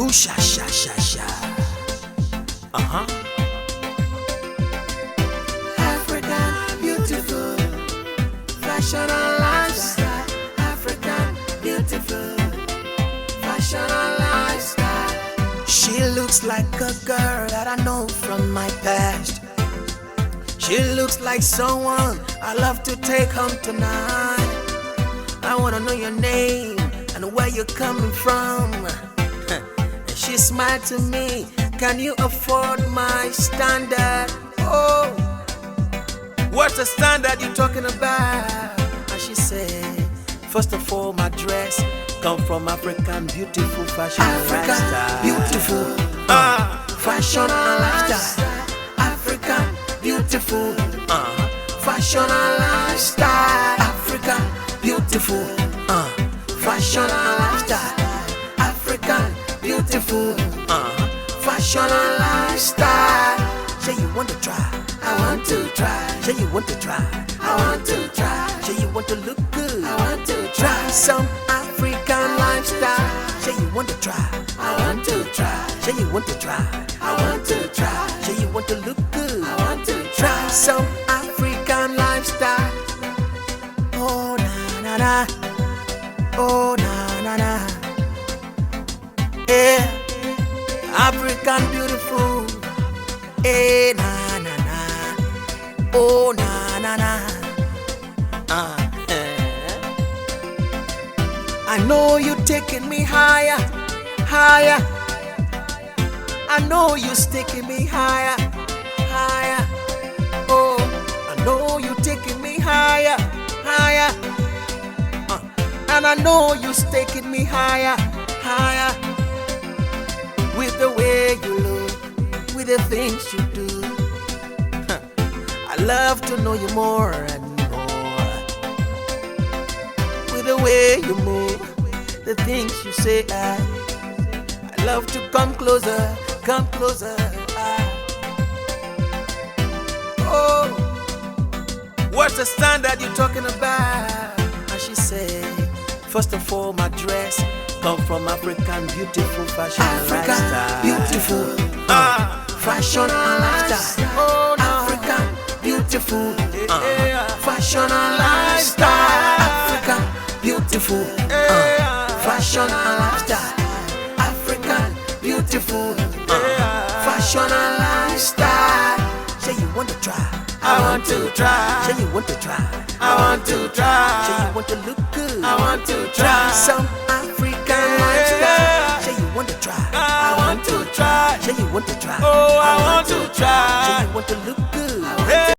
Ooh, sha, sha, sha, sha. African, beautiful, fashion and lifestyle. African, beautiful, fashion and lifestyle. She looks like a girl that I know from my past. She looks like someone I love to take home tonight. I wanna know your name and where you're coming from. And she smiled to me, can you afford my standard? Oh, what's the standard you talking about? And she said, first of all, my dress come from African beautiful fashion and lifestyle. Beautiful, fashion and lifestyle. African, beautiful, fashion and lifestyle. African, beautiful, fashion and lifestyle. African, beautiful, fashion and lifestyle. Say you want to try, I want to try. say you want to try, I want to try. say you want to look good. I want to Try try. some African lifestyle. Say you want to try, I want to try. say you want to try, I want to try. say you want to look good. I want to Try try. some African lifestyle. Oh na na na, oh na na na. Yeah, African beautiful. Eh na na na, oh na na na. I know you taking me higher, higher. I know you taking me higher, higher. Oh, I know you taking me higher, higher. And I know you taking me higher, higher. With the way you look, with the things you do. I love to know you more and more. With the way you move, the things you say, I love to come closer, come closer. Oh, what's the standard you talking about? And she said, first of all, my dress come from African beautiful fashion and African, lifestyle. beautiful, fashion and lifestyle. Oh, no. African, beautiful, fashion and lifestyle. African, beautiful, fashion and lifestyle. African, beautiful, fashion and lifestyle. Say you want to try, I want to try. say you want to try, I want to say try. you want to look good. I want to Try try. some African lifestyle. Say you want to try, I want to try. say you want to try, Oh, I want to try. say you want to look good.